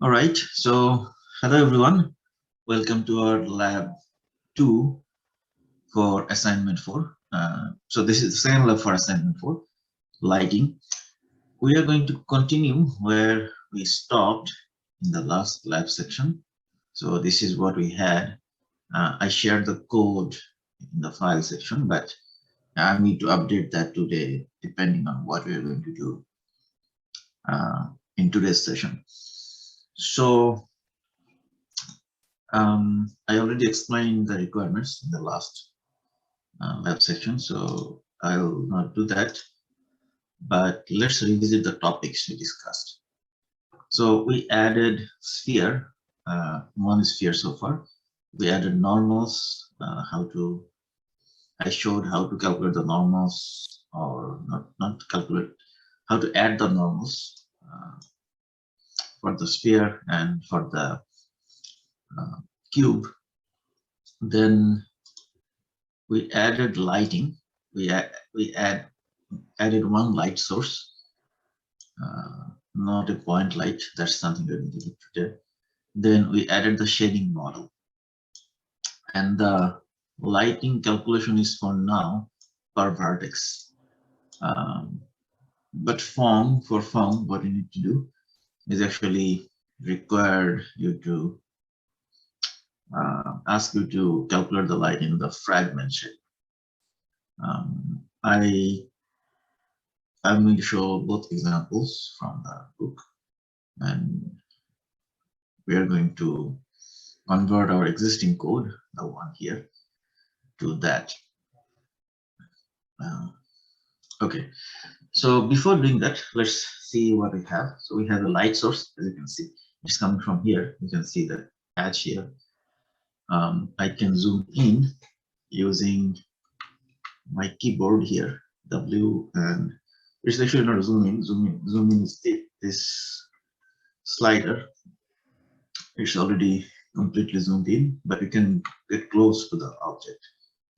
All right, so hello everyone. Welcome to our lab 2 for assignment 4. So this is the second lab for assignment 4, lighting. We are going to continue where we stopped in the last lab section. So this is what we had. I shared the code in the file section, but I need to update that today depending on what we are going to do in today's session. So I already explained the requirements in the last lab section, so I'll not do that. But let's revisit the topics we discussed. So we added sphere, one sphere so far. We added normals, I showed how to calculate the normals, or not calculate, how to add the normals for the sphere and for the cube. Then we added lighting. We added one light source, not a point light. That's something that we did today. Then we added the shading model, and the lighting calculation is for now per vertex. But for form, what you need to do is actually require you to ask you to calculate the light in the fragment shape. I'm going to show both examples from the book, and we are going to convert our existing code, the one here, to that. Okay, so before doing that, let's see what we have. So we have a light source, as you can see. It's coming from here. You can see the patch here. I can zoom in using my keyboard here, W, and it's actually not zoom in. Zoom in is this slider. It's already completely zoomed in, but you can get close to the object.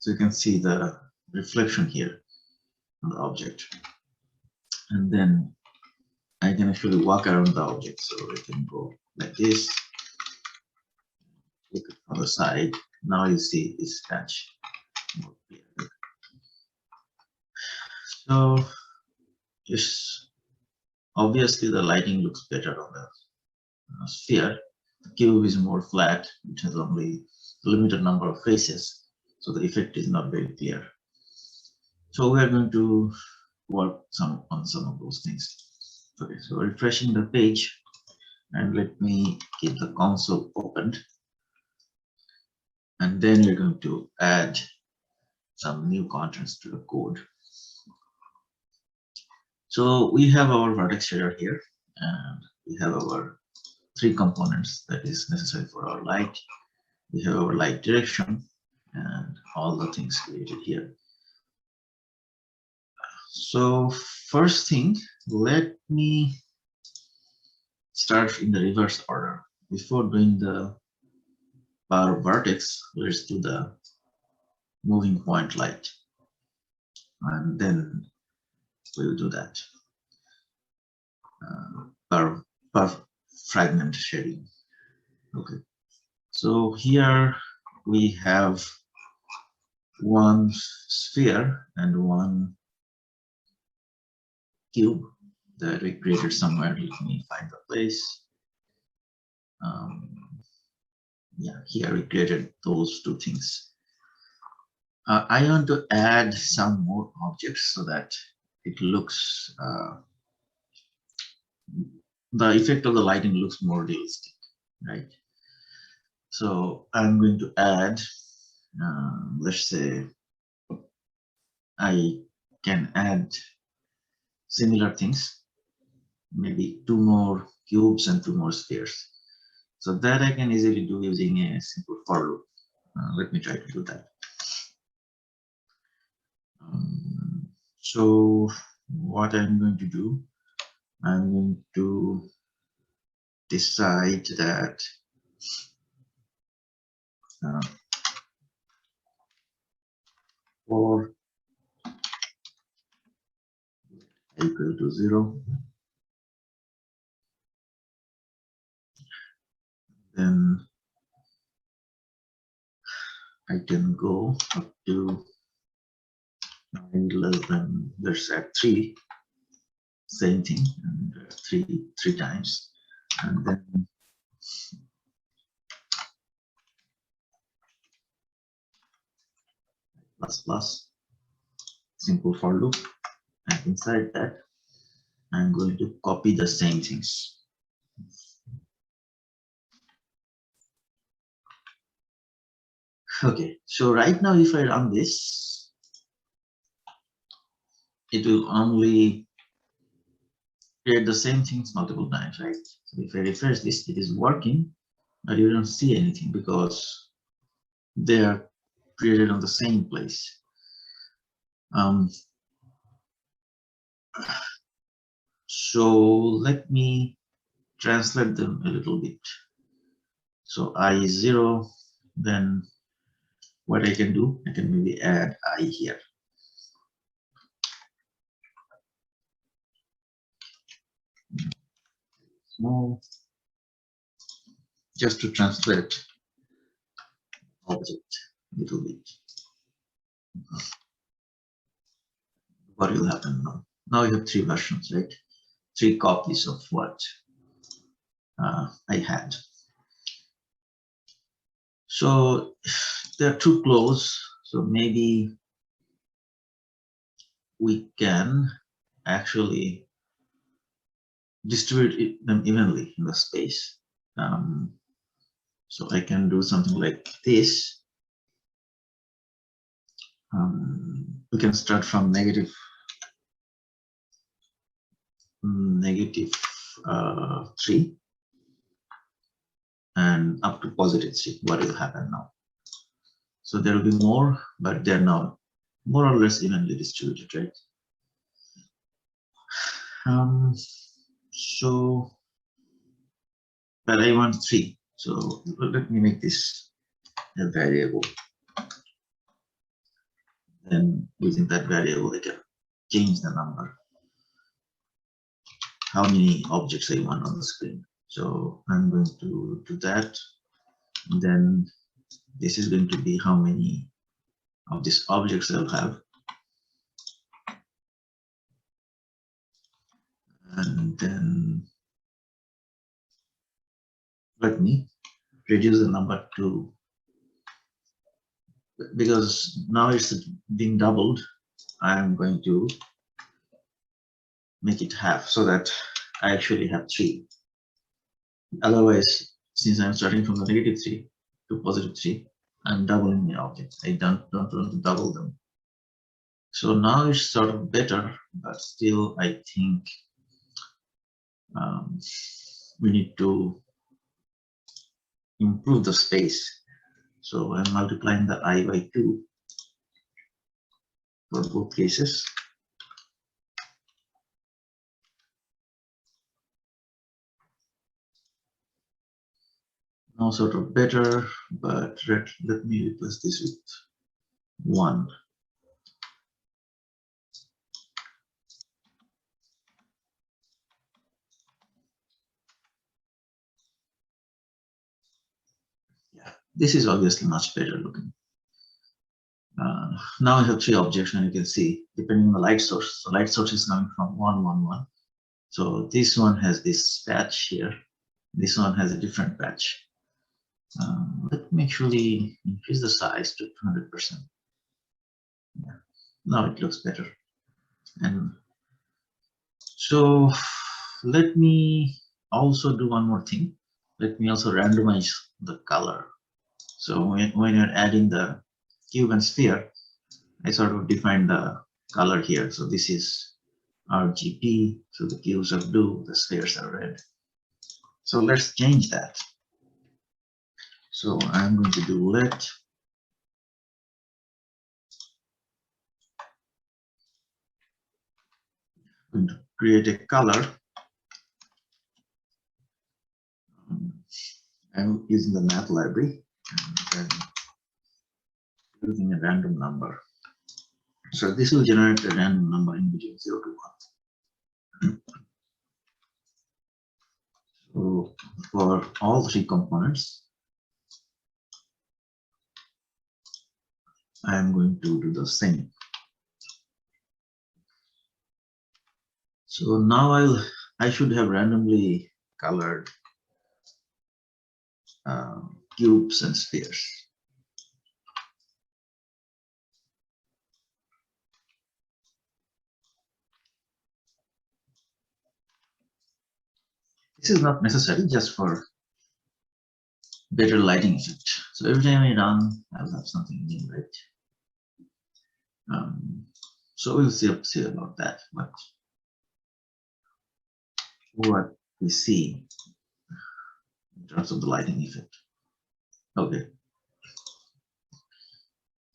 So you can see the reflection here on the object. And then I can actually walk around the object. So I can go like this, look on the side. Now you see this patch. So yes, obviously the lighting looks better on the sphere. The cube is more flat. It has only a limited number of faces, so the effect is not very clear. So we are going to work on some of those things. Okay, so refreshing the page, and let me keep the console opened. And then we're going to add some new contents to the code. So we have our vertex shader here, and we have our 3 components that is necessary for our light. We have our light direction and all the things created here. So first thing, let me start in the reverse order. Before doing the power vertex, let's do the moving point light, and then we'll do that per fragment shading. Okay, so here we have one sphere and one cube that we created somewhere. Let me find the place. Yeah, here we created those 2 things. I want to add some more objects so that it looks, the effect of the lighting looks more realistic, right? So I'm going to add, let's say, I can add similar things, maybe 2 more cubes and 2 more spheres. So that I can easily do using a simple for loop. Let me try to do that. So what I'm going to do, I'm going to decide that for equal to 0, Then I can go up to 11. Let's add 3. Same thing, and three times, and then plus plus, simple for loop, and inside that I'm going to copy the same things. Okay, so right now if I run this, it will only create the same things multiple times, right? So if I refresh this, it is working, but you don't see anything because they are created on the same place. So let me translate them a little bit. So I is 0, then what I can do, I can maybe add I here. Small, just to translate object a little bit. What will happen now? Now you have 3 versions, right? 3 copies of what I had. So they're too close, so maybe we can actually distribute them evenly in the space. So I can do something like this. We can start from negative 3 and up to positive 3. What will happen now? So there will be more, but they're now more or less evenly distributed, right? So, but I want 3. So let me make this a variable. Then using that variable, I can change the number, how many objects I want on the screen. So I'm going to do that. And then this is going to be how many of these objects I'll have. And then let me reduce the number to, because now it's being doubled, I'm going to make it half so that I actually have 3. Otherwise, since I'm starting from the negative 3 to positive 3, I'm doubling my objects. I don't want to double them. So now it's sort of better, but still I think we need to improve the space. So I'm multiplying the I by 2 for both cases. Now sort of better, but let me replace this with 1. Yeah, this is obviously much better looking. Now I have 3 objects, and you can see, depending on the light source, the light source is coming from 1, 1, 1. So this one has this patch here. This one has a different patch. Let me actually increase the size to 200%. Yeah. Now it looks better. And so let me also do one more thing. Let me also randomize the color. So when you're adding the cube and sphere, I sort of define the color here. So this is RGB, so the cubes are blue, the spheres are red. So let's change that. So I'm going to do let I'm going to create a color. I'm using the math library and using a random number. So this will generate a random number in between 0 to 1. So for all three components, I am going to do the same. So now I should have randomly colored cubes and spheres. This is not necessary, just for better lighting effect. So every time I run, I'll have something new, right? So we'll see about that. But what we see in terms of the lighting effect. Okay.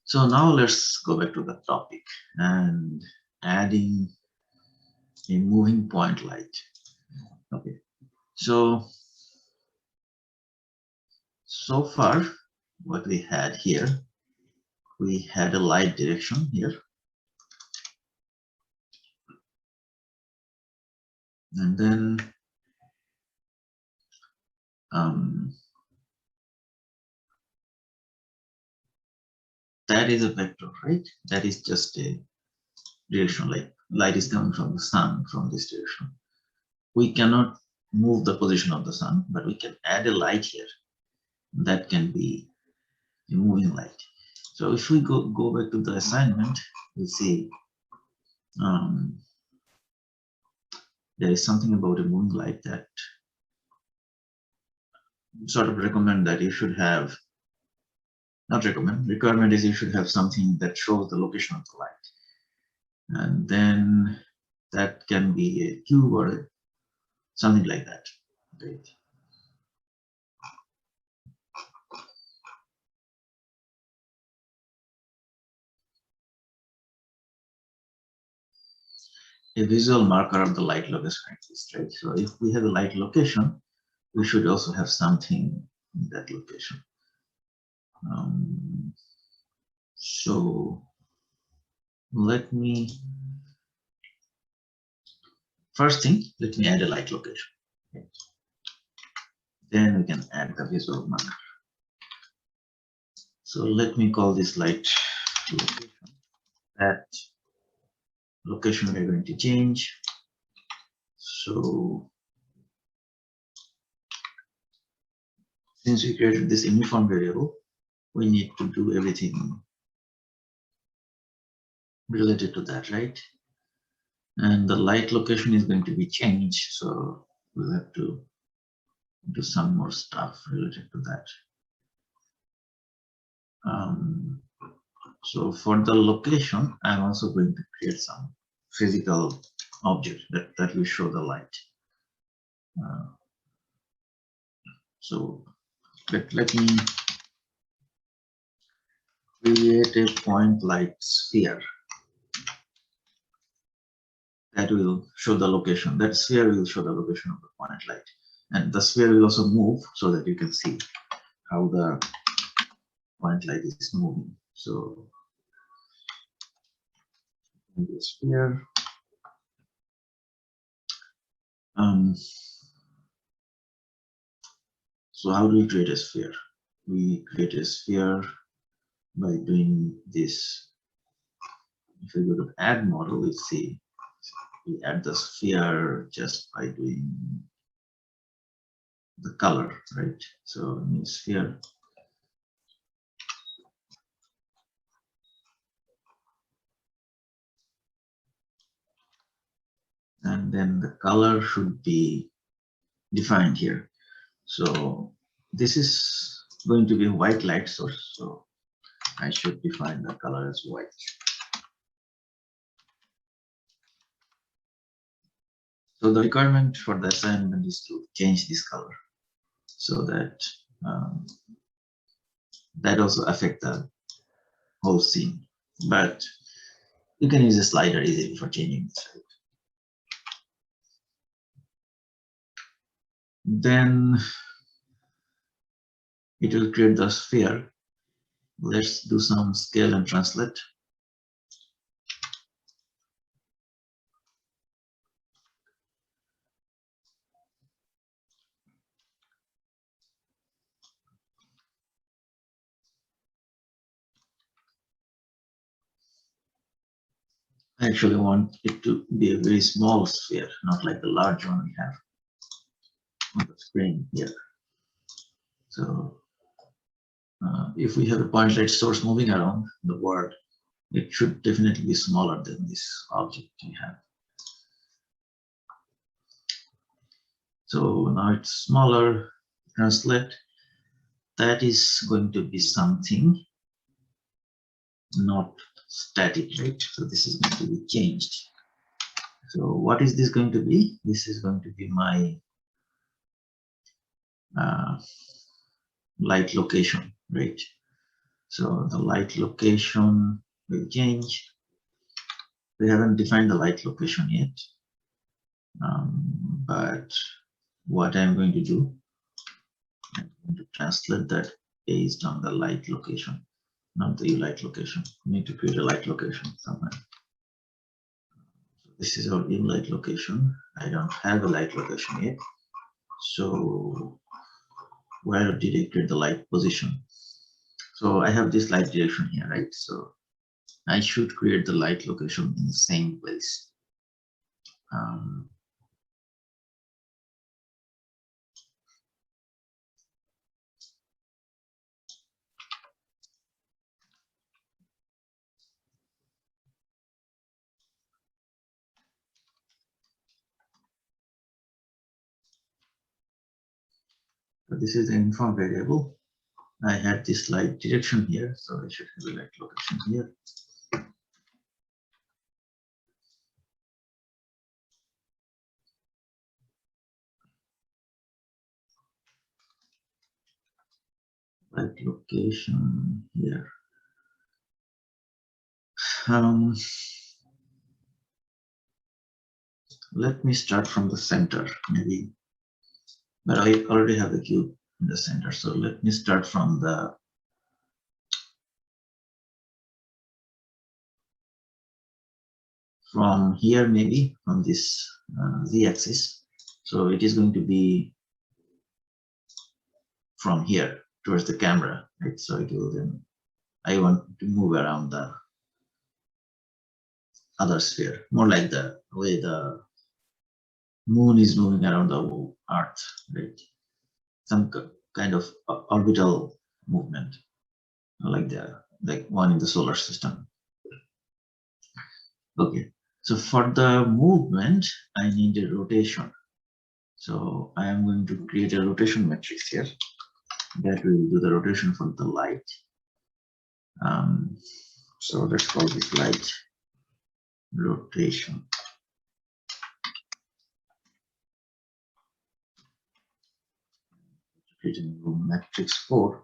So now let's go back to the topic and adding a moving point light. Okay. So far, what we had here, we had a light direction here. And then that is a vector, right? That is just a direction, like light is coming from the sun from this direction. We cannot move the position of the sun, but we can add a light here. That can be a moving light. So if we go back to the assignment, we see there is something about a moving light that sort of recommend that you should have, not recommend, requirement is you should have something that shows the location of the light. And then that can be a cube or something like that. Okay. A visual marker of the light location exists, right? So if we have a light location, we should also have something in that location. So let me, first thing, let me add a light location. Okay. Then we can add the visual marker. So let me call this light location. That location we're going to change. So since we created this uniform variable, we need to do everything related to that, right? And the light location is going to be changed, so we'll have to do some more stuff related to that. So for the location, I'm also going to create some physical object that will show the light. So let me create a point light sphere that will show the location. That sphere will show the location of the point light. And the sphere will also move so that you can see how the point light is moving. So in the sphere, so how do we create a sphere? We create a sphere by doing this. If we go to add model, we see we add the sphere just by doing the color, right? So new sphere. And then the color should be defined here. So this is going to be a white light source. So I should define the color as white. So the requirement for the assignment is to change this color so that that also affect the whole scene. But you can use a slider easily for changing this. Then it will create the sphere. Let's do some scale and translate. I actually want it to be a very small sphere, not like the large one we have on the screen here. So if we have a point light source moving around the world, it should definitely be smaller than this object we have. So now it's smaller. Translate. That is going to be something not static, right? So this is going to be changed. So what is this going to be? This is going to be my light location, right? So the light location will change. We haven't defined the light location yet, but what I'm going to do, I'm going to translate that based on the light location, not the light location. We need to create a light location somewhere. So this is our in light location. I don't have a light location yet. So where did I create the light position? So I have this light direction here, right? So I should create the light location in the same place. So this is the inform variable. I had this light direction here, so I should have a light location here. Light location here. Let me start from the center, maybe. But I already have the cube in the center, so let me start from here, maybe from this z-axis. So it is going to be from here towards the camera, right? So it will then, I want to move around the other sphere, more like the way the moon is moving around the Earth, right? Some kind of orbital movement, like one in the solar system. Okay, so for the movement, I need a rotation. So I am going to create a rotation matrix here that will do the rotation for the light. So let's call this light rotation. Create a new matrix 4.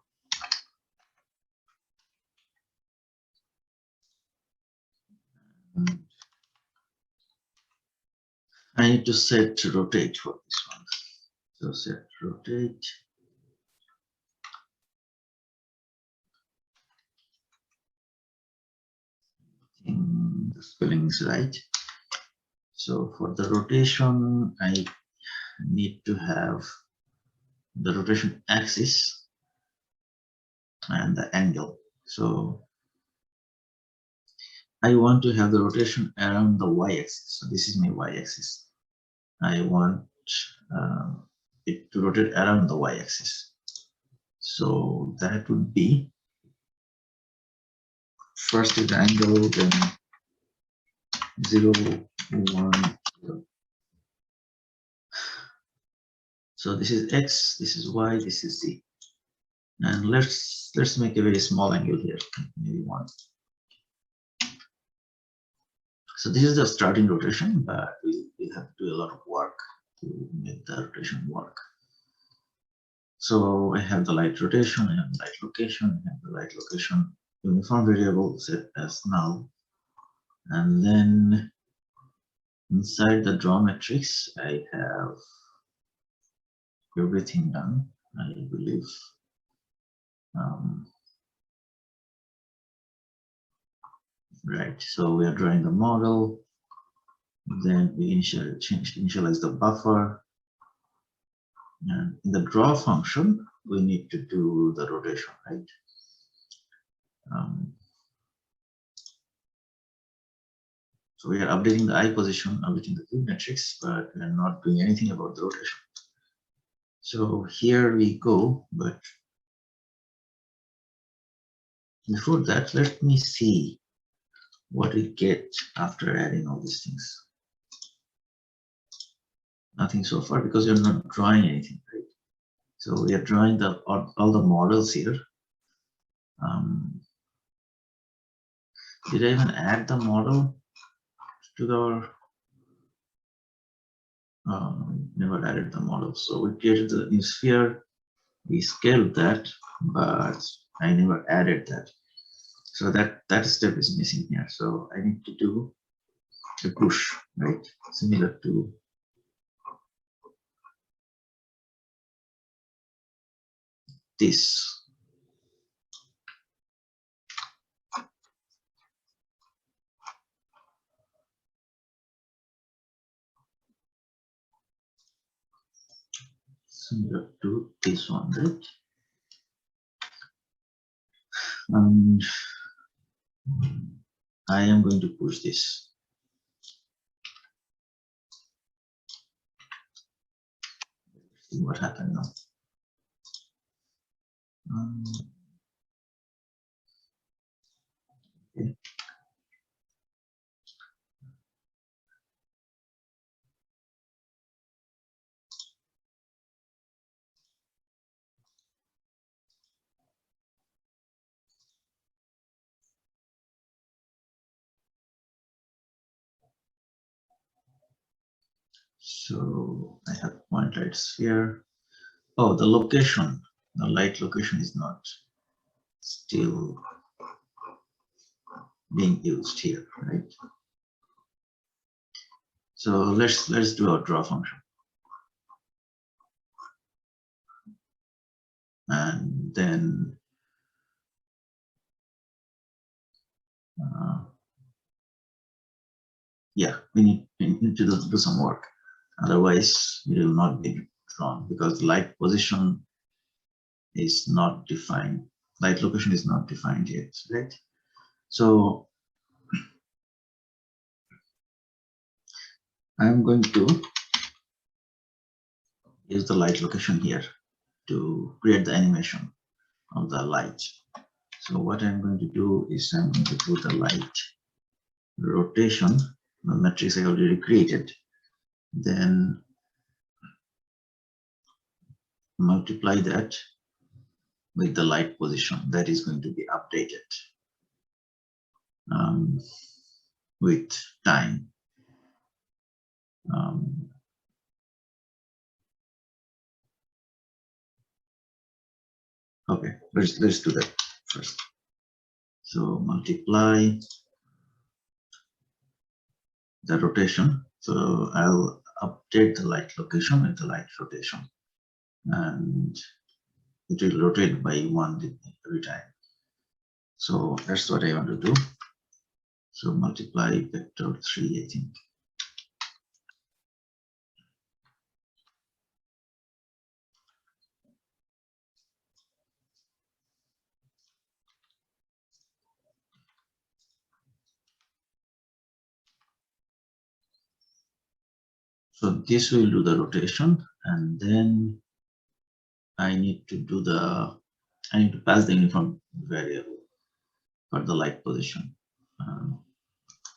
I need to set rotate for this one. So set rotate. The spelling is right. So for the rotation, I need to have the rotation axis and the angle. So I want to have the rotation around the y-axis. So this is my y-axis. I want it to rotate around the y-axis. So that would be, first is the angle, then 0, 1, 0. So this is x, this is y, this is z. And let's make a very small angle here, maybe 1. So this is the starting rotation, but we'll have to do a lot of work to make the rotation work. So I have the light rotation, I have the light location, I have the light location uniform variable set as null. And then inside the draw matrix, I have everything done, I believe. Right, so we are drawing the model, then we initialize the buffer, and in the draw function we need to do the rotation, right? So we are updating the eye position, updating the view matrix, but we are not doing anything about the rotation. So here we go, but before that, let me see what we get after adding all these things. Nothing so far because you're not drawing anything, right? So we are drawing all the models here. Did I even add the model to our? Never added the model. So we created the new sphere. We scaled that, but I never added that. So that step is missing here. So I need to do the push, right? Similar to this. Similar to this one, right? And I am going to push this. See what happened now. Okay. So I have point lights here. Oh, the location, the light location is not still being used here, right? So let's do our draw function. And then yeah, we need to do some work. Otherwise, it will not be drawn because light position is not defined. Light location is not defined yet, right? So I'm going to use the light location here to create the animation of the light. So what I'm going to do is I'm going to do the light rotation, the matrix I already created, then multiply that with the light position that is going to be updated with time. Okay, let's do that first. So multiply the rotation. So I'll update the light location with the light rotation, and it will rotate by 1 every time. So that's what I want to do. So multiply vector 3, I think. So this will do the rotation, and then I need to pass the uniform variable for the light position.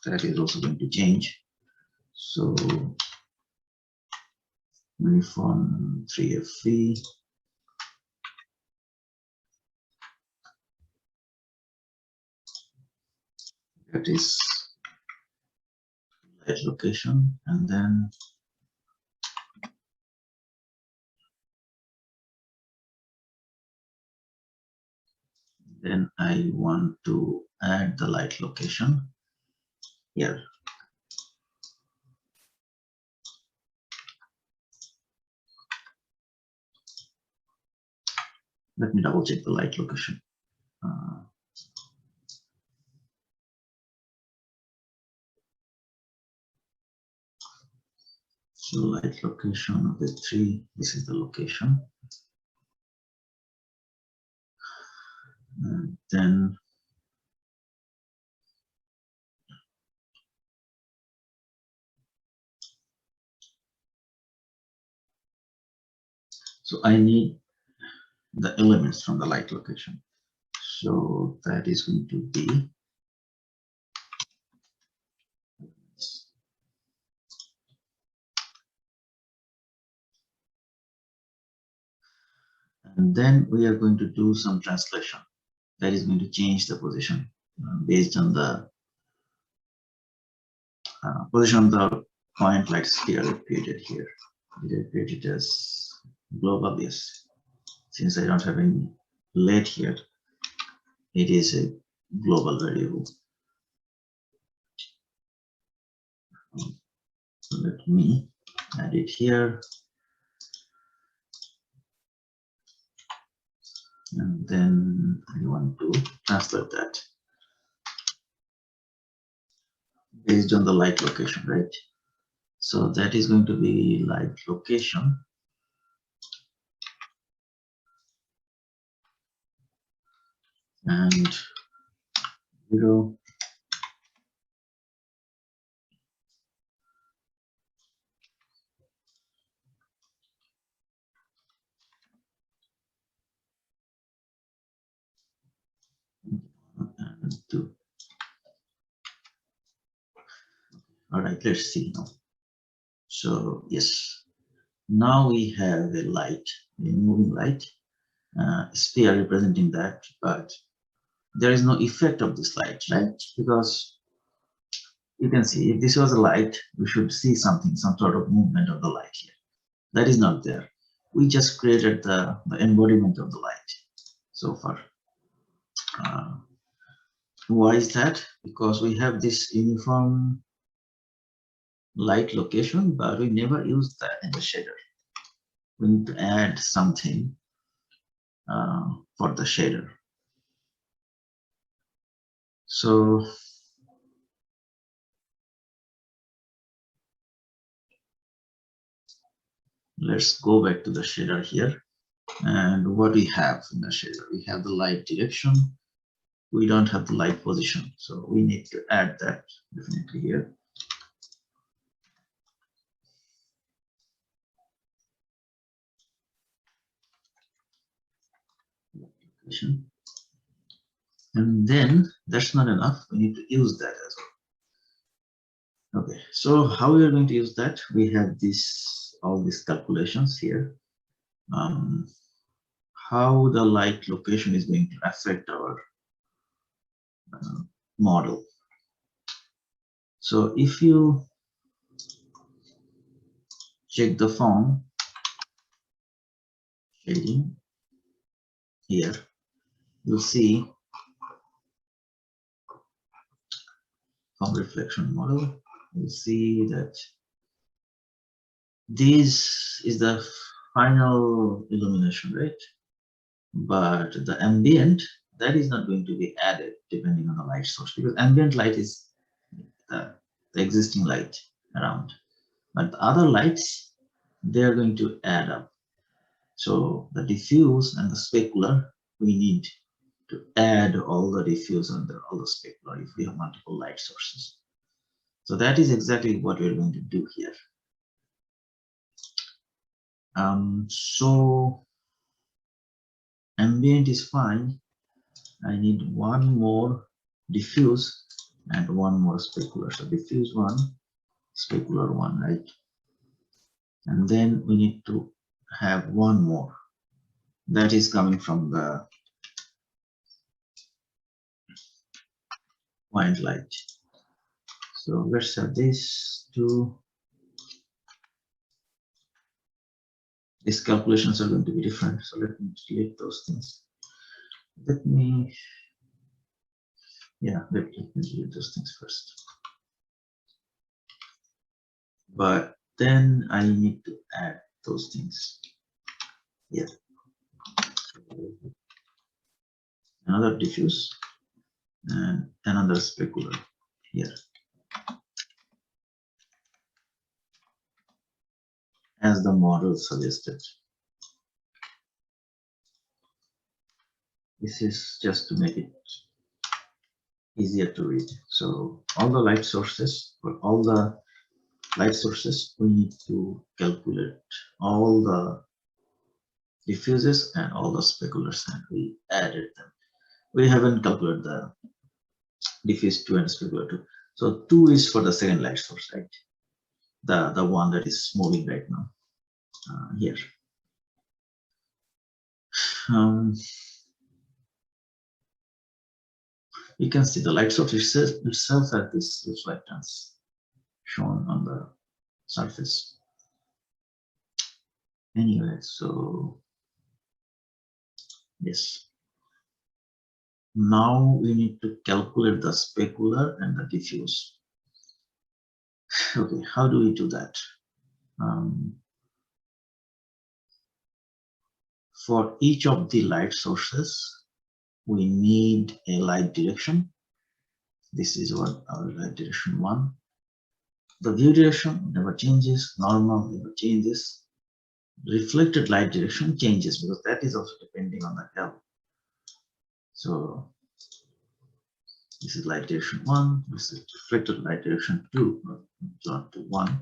That is also going to change. So uniform 3FV. That is light location, and then I want to add the light location here. Let me double check the light location. So light location of the 3, this is the location. And then So I need the elements from the light location. So that is going to be and then we are going to do some translation that is going to change the position based on the position of the point light sphere created here. It is created as global, yes. Since I don't have any LED here, it is a global variable. So let me add it here. And then I want to translate that based on the light location, right? So that is going to be light location. And 0. And 2. All right, let's see now. So yes, now we have a light, a moving light, sphere representing that, but there is no effect of this light, right? Because you can see if this was a light, we should see something, some sort of movement of the light here. That is not there. We just created the embodiment of the light so far. Why is that? Because we have this uniform light location, but we never use that in the shader. We need to add something for the shader. So let's go back to the shader here. And what we have in the shader, we have the light direction. We don't have the light position. So we need to add that definitely here. And then that's not enough. We need to use that as well. Okay, so how we are going to use that? We have this, all these calculations here. How the light location is going to affect our model. So if you check the form shading here, you'll see from reflection model, you'll see that this is the final illumination, right? But the ambient, that is not going to be added depending on the light source, because ambient light is the existing light around. But the other lights, they are going to add up. So the diffuse and the specular, we need to add all the diffuse and all the specular if we have multiple light sources. So that is exactly what we're going to do here. So ambient is fine. I need one more diffuse and one more specular. So diffuse one, specular one, right? And then we need to have one more that is coming from the point light. So let's have this two. These calculations are going to be different. So let me delete those things. Let me delete those things first. But then I need to add those things. Yeah. Another diffuse and another specular here. As the model suggested. This is just to make it easier to read. So all the light sources, for all the light sources, we need to calculate all the diffuses and all the speculars, and we added them. We haven't calculated the diffuse 2 and specular 2. So 2 is for the second light source, right? The one that is moving right now here. You can see the light source itself has this reflectance shown on the surface. Anyway, so yes. Now we need to calculate the specular and the diffuse. Okay, how do we do that? For each of the light sources, we need a light direction. This is what our light direction 1. The view direction never changes, normal never changes. Reflected light direction changes because that is also depending on the L. So this is light direction 1, this is reflected light direction 2, not to 1.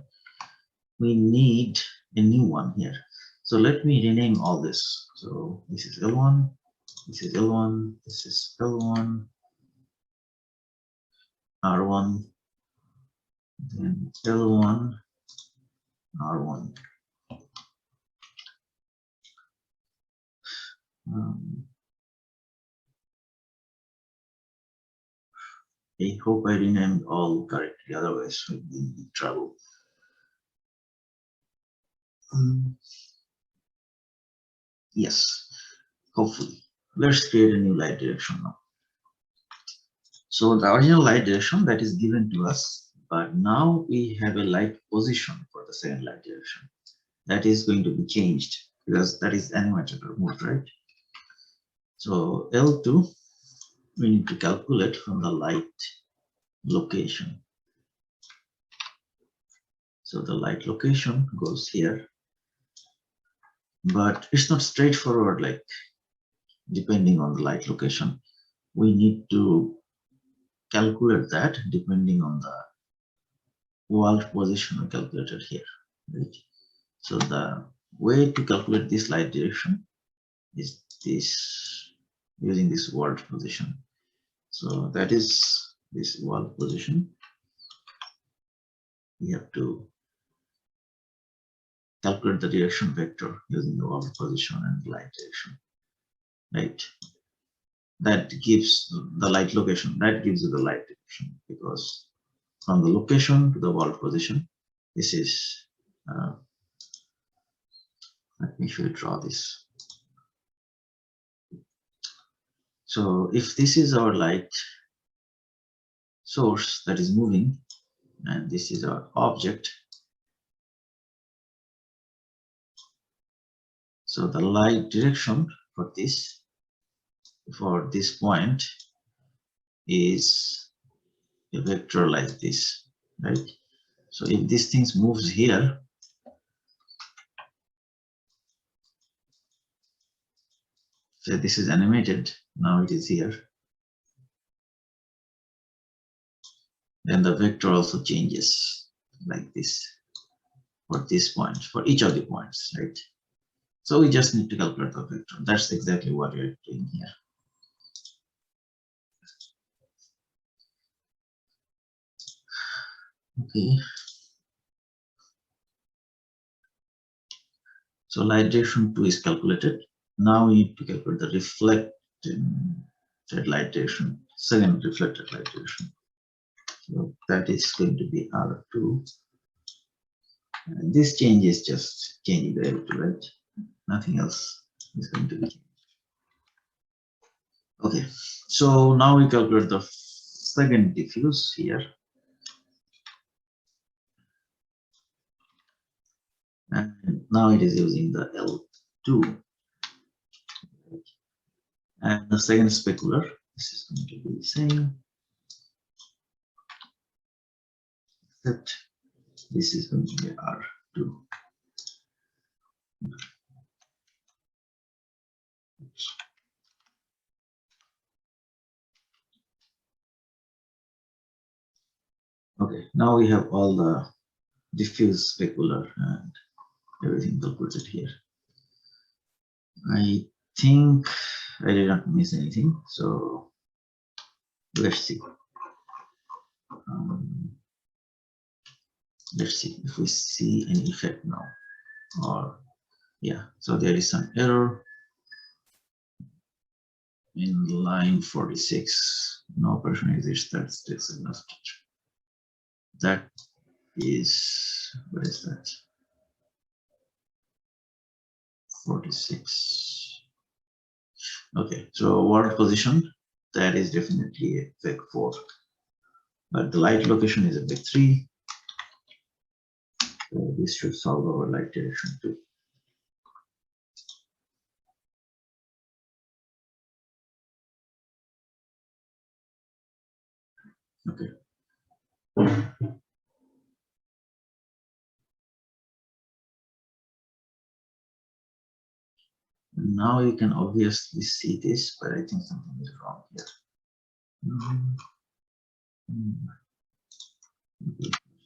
We need a new one here. So let me rename all this. So this is L1, this is L1, this is L1, R1, then L1, R1. I hope I renamed all correctly, otherwise we'll be in trouble. Yes, hopefully. Let's create a new light direction now. So the original light direction that is given to us, but now we have a light position for the second light direction. That is going to be changed because that is animated or moved, right? So L2, we need to calculate from the light location. So the light location goes here, but it's not straightforward, like depending on the light location. We need to calculate that depending on the world position calculated here, right? So the way to calculate this light direction is this, using this world position. So that is this world position. We have to calculate the direction vector using the world position and light direction, right? That gives the light location, that gives you the light direction, because from the location to the world position, this is, let me show you draw this. So if this is our light source that is moving, and this is our object, so the light direction for this point is a vector like this, right? So if this thing moves here, so this is animated, now it is here, then the vector also changes like this for this point, for each of the points, right? So we just need to calculate the vector. That's exactly what we're doing here. Okay. So light direction 2 is calculated. Now we need to calculate the reflected light direction, second reflected light direction. So that is going to be R2. And this change is just changing the L2, right? Nothing else is going to be changed. Okay, so now we calculate the second diffuse here. And now it is using the L2. And the second specular, this is going to be the same, except this is going to be R2. Okay, now we have all the diffuse, specular, and everything calculated here. I think I did not miss anything, so let's see. Let's see if we see any effect now. Or yeah, so there is some error in line 46. No person exists that takes a message. That is, what is that? 46. Okay, so world position, that is definitely a vec 4. But the light location is a vec 3. So this should solve our light direction too. Okay. Now you can obviously see this, but I think something is wrong here.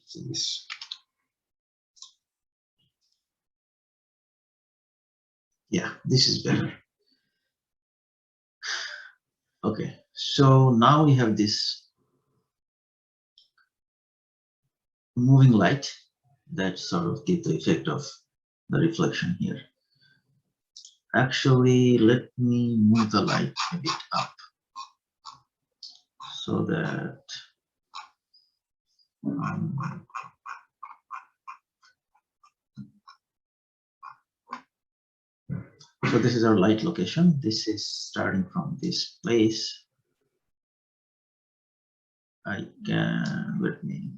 See this. Yeah, this is better. Okay, so now we have this moving light that sort of gives the effect of the reflection here. Actually, let me move the light a bit up so that so this is our light location. This is starting from this place. I can, let me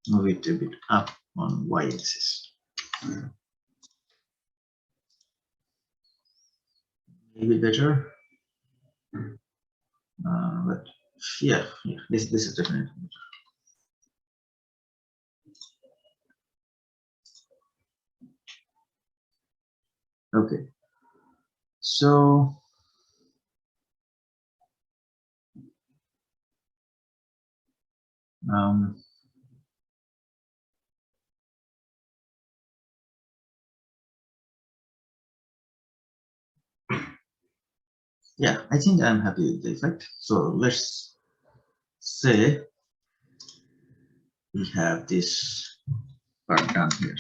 move it a bit up on y-axis. Maybe better. But yeah, this is definitely better. Okay, so yeah, I think I'm happy with the effect. So let's say we have this part down here.